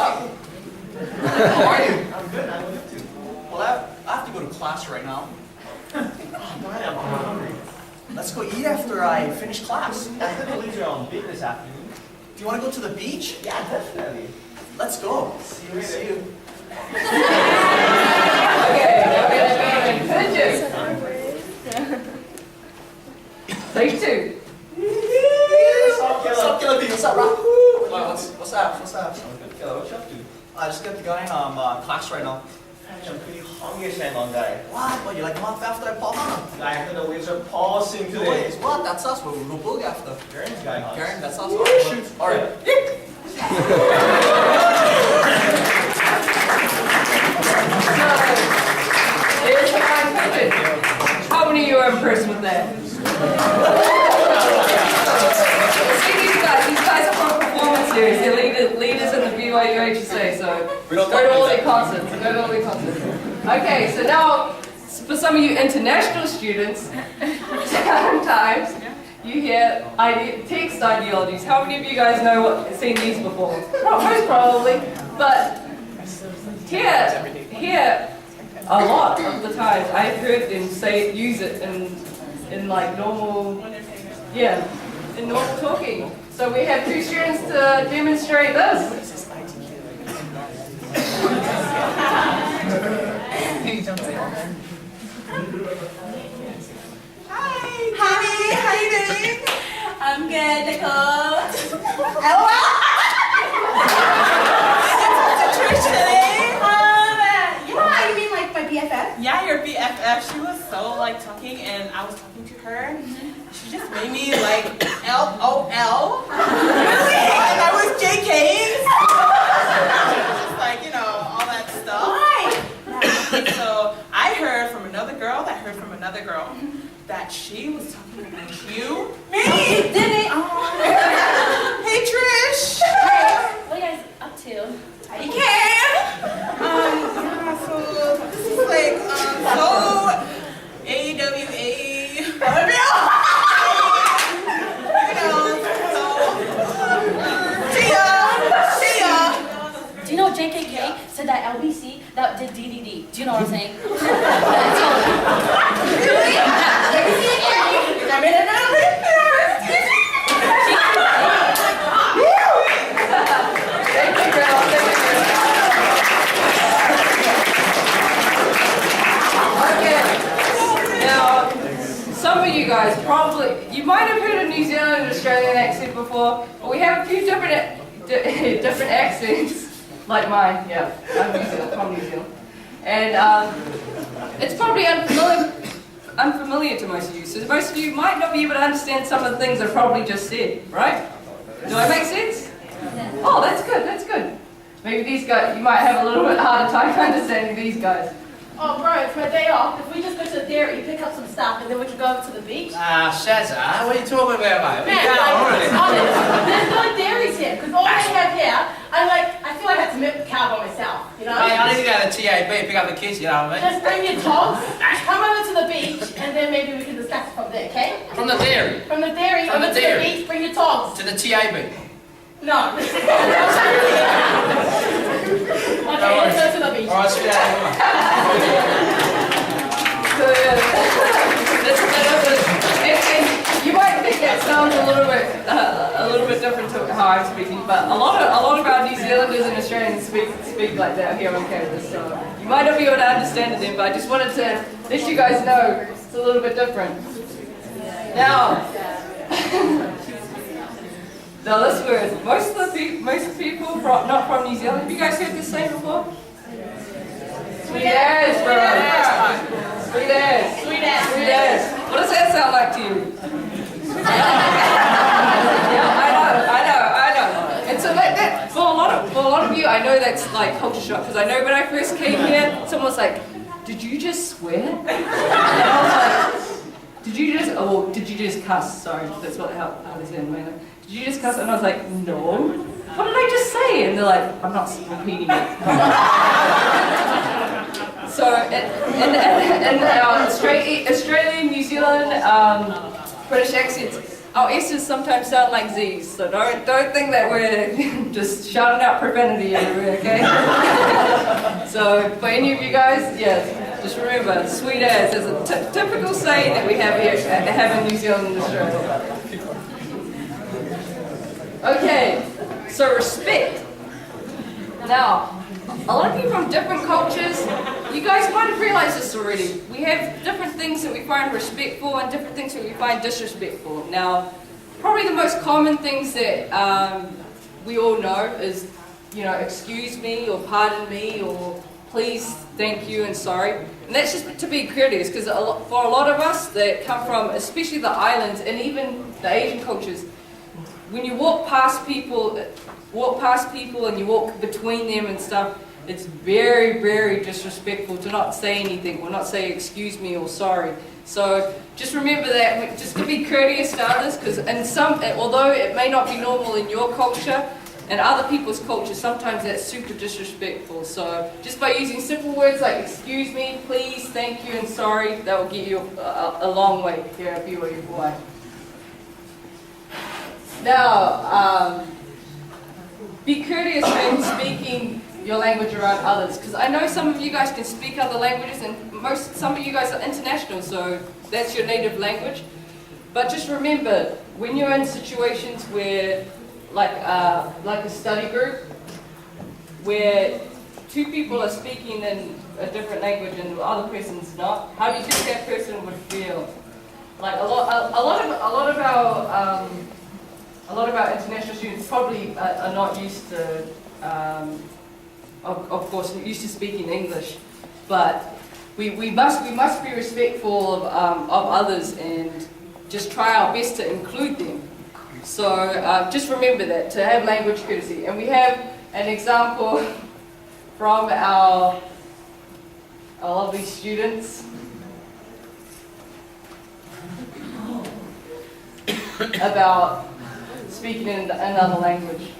up? How are you? I'm good, I'm good too. Well, I have to go to class right now. Oh, go ahead, I'm hungry. Let's go eat after I finish class. I couldn't leave you on big this afternoon. Do you want to go to the beach? Yeah, definitely. Let's go. See you later. See you. Take two. What's up, Killer B? What's up, Rob? What's up? What's up? I'm good, Killer. What you up to? I just got the guy in class right now. I'm pretty hungry, Shandong guy. What? You like month after I Paul Hana? I heard the waves are pulsing today. Boys, what? That's us. We'll book after. Garen's guy, huh? Garen, that's us. Alright, shoot. Alright. Here's the fine question. How many of you are impressed with that? See these guys are from performance series. They're leaders in the BYU HSA, so We don't go to all their concerts. Okay, so now, for some of you international students, sometimes you hear text ideologies. How many of you guys know seen these before? Most probably, but here a lot of the times I've heard them use it in like normal, in normal talking. So we have two students to demonstrate this. Hi, how you doing? I'm good, Nicole. LOL! Trish today. Yeah, you mean like my BFF? Yeah, your BFF. She was so like talking, and I was talking to her. She just made me like LOL. And I was JKing. Just like, you know, all that stuff. Why? So I heard from another girl that heard from another girl that she was talking about you. Me? Did it? Hey Trish. What are you guys up to? You can. Yeah, so this is like so AWA. Do you know JKK said that LBC that did DDD? Do you know what I'm saying? Some of you guys you might have heard a New Zealand and Australian accent before, but we have a few different accents, like mine. Yeah, I'm from New Zealand, and it's probably unfamiliar to most of you. So most of you might not be able to understand some of the things I probably just said, right? Do I make sense? Oh, that's good. That's good. Maybe these guys, you might have a little bit harder time understanding these guys. Oh, bro, it's my day off. If we just go to the dairy, pick up some stuff, and then we can go over to the beach. Ah, Shazza, what are you talking about, mate? Man, like, honest, there's no dairies here, because all they have here, I feel like I have to milk the cow by myself, you know? Hey, I need to go to the TAB, pick up the kids, you know what I mean? Just bring your togs, come over to the beach, and then maybe we can discuss it from there, okay? From the dairy From the dairy, From over the to dairy. the beach, bring your togs. to the TAB. No. Okay, let's go to the beach. Alright, sweet out. So yeah, and you might think that sounds a little bit different to how I'm speaking, but a lot of our New Zealanders and Australians speak like that here in Canada. So you might not be able to understand them, but I just wanted to let you guys know it's a little bit different. Now this word, most people not from New Zealand. Have you guys heard this saying before? Sweet ass, bro. Sweet ass. Sweet ass. Sweet ass. What does that sound like to you? Yeah, I know. And so that for a lot of you, I know that's like culture shock, because I know when I first came here, someone was like, "Did you just swear?" And I was like, did you just cuss? Sorry, that's how they say it in Malay. Did you just cuss? And I was like, no. What did I just say? And they're like, I'm not repeating it. So, in Australian, New Zealand, British accents, our S's sometimes sound like Z's, so don't think that we're just shouting out profanity everywhere, okay? So for any of you guys, yeah, just remember, sweet as is a typical saying that we have here, have in New Zealand and Australia. Okay, so respect. Now, a lot of people from different cultures, you guys might have realized this already. We have different things that we find respectful and different things that we find disrespectful. Now, probably the most common things that we all know is, excuse me or pardon me or please, thank you and sorry. And that's just to be courteous, because for a lot of us that come from, especially the islands and even the Asian cultures, when you walk past people and you walk between them and stuff, it's very, very disrespectful to not say anything or not say excuse me or sorry. So just remember that, just to be courteous to others, because although it may not be normal in your culture and other people's culture, sometimes that's super disrespectful. So just by using simple words like excuse me, please, thank you and sorry, that will get you a long way here at BYU Hawaii. Some be courteous when speaking your language around others, because I know some of you guys can speak other languages, and some of you guys are international, so that's your native language. But just remember, when you're in situations where, like a study group, where two people are speaking in a different language and the other person's not, how do you think that person would feel? Like a lot of our international students probably are not used to, of course, used to speaking English, but we must be respectful of others and just try our best to include them. So just remember that, to have language courtesy. And we have an example from our lovely students about speaking in another language.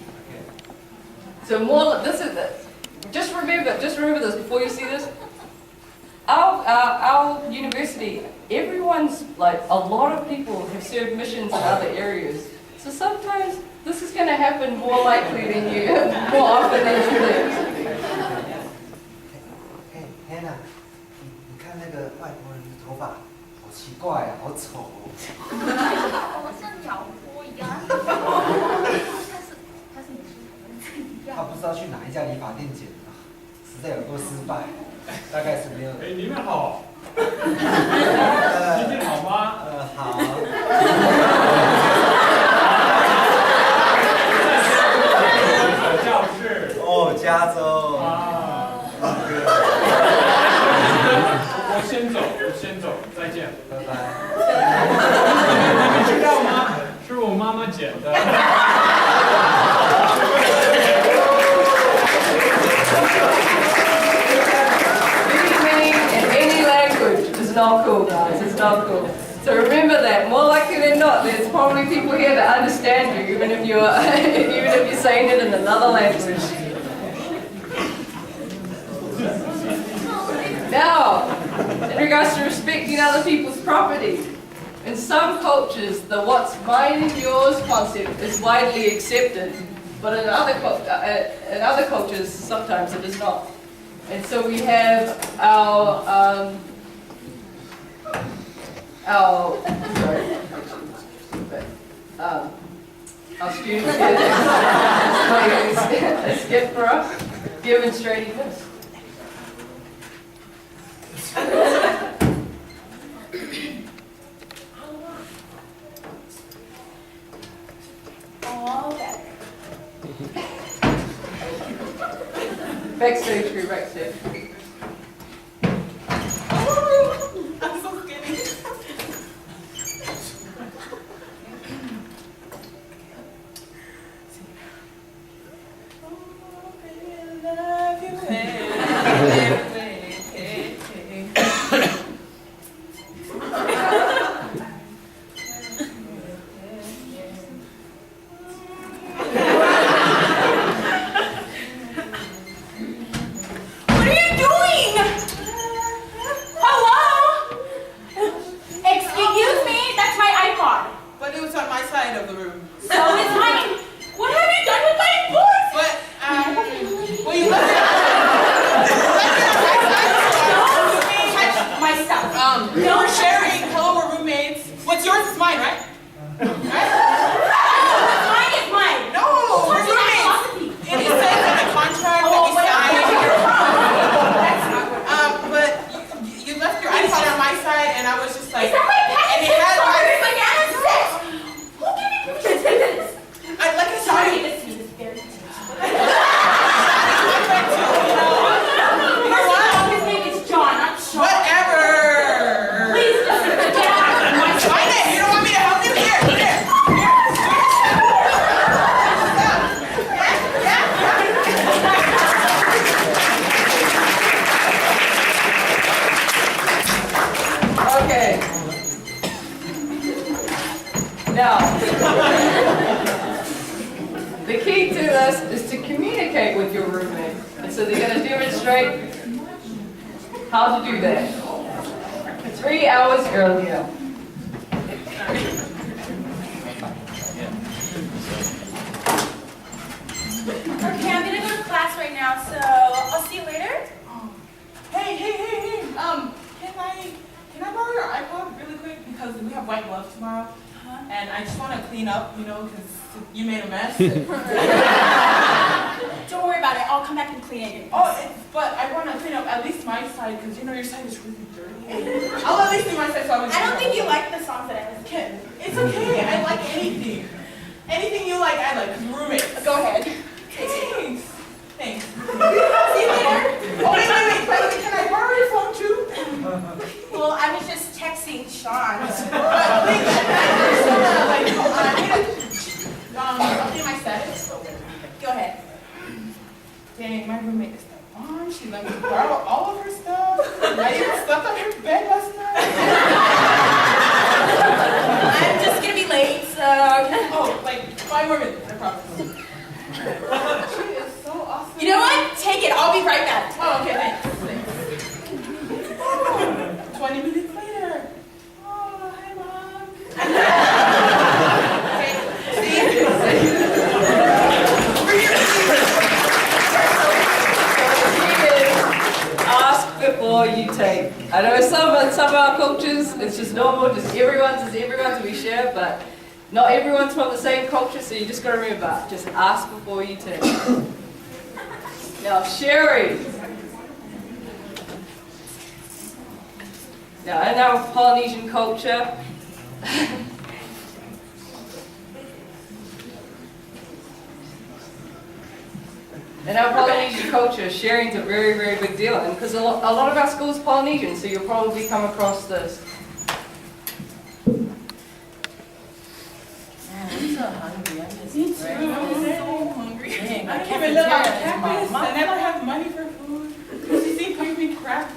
So just remember this before you see this. Our university, a lot of people have served missions in other areas. So sometimes this is going to happen more likely than more often than you think. Hey, Hannah，你看那个外国人的头发，好奇怪啊，好丑哦。我像鸟窝一样。他是你是他不知道去哪一家理发店剪的，实在有多失败，大概是没有。哎，你们好。今天好吗？好。教室。哦，加州。啊。我先走，再见。拜拜。你们知道吗？是我妈妈剪的。It's not cool, guys. It's not cool. So remember that. More likely than not, there's probably people here that understand you, even if you're saying it in another language. Now, in regards to respecting other people's property, in some cultures, the "what's mine is yours" concept is widely accepted, but in other cultures, sometimes it is not. And so we have our students here, a skit for us, demonstrating this. Backstage crew, backstage. I'm so skinny. What are you doing? to communicate with your roommate. And so they're going to demonstrate how to do that. 3 hours earlier. Okay, I'm gonna go to class right now, so I'll see you later. Hey. Can I borrow your iPod really quick? Because we have white gloves tomorrow. And I just want to clean up, because you made a mess. Don't worry about it. I'll come back and clean it. But I want to clean up at least my side, because your side is really dirty. I'll at least do my side so I don't think you like the songs that I listen to. It's okay, I like anything. Anything you like, I like. Roommates. Go ahead. Thanks. See you later. Oh, wait. By the way, can I borrow your phone too? Well, I was just texting Sean. I'll do my status. Go ahead. Dang, my roommate is the bomb. She let me borrow all of her stuff. I even slept on her bed last night. I'm just gonna be late, so. Oh, like 5 more minutes, I promise. She is so awesome. You know what? Take it. I'll be right back. Oh, okay, thanks. 20 minutes later. Oh, hi, Mom. Ask before you take. I know some of our cultures, it's just normal, just everyone's we share, but not everyone's from the same culture, so you just got to remember, just ask before you take. Now, Sherry. Now, in our Polynesian culture, sharing's a very, very big deal. And because a lot of our schools are Polynesian, so you'll probably come across this. I'm so hungry. I'm just Me too. I'm so hungry. I don't even live on campus. I never have money for food. You see, pay me crap.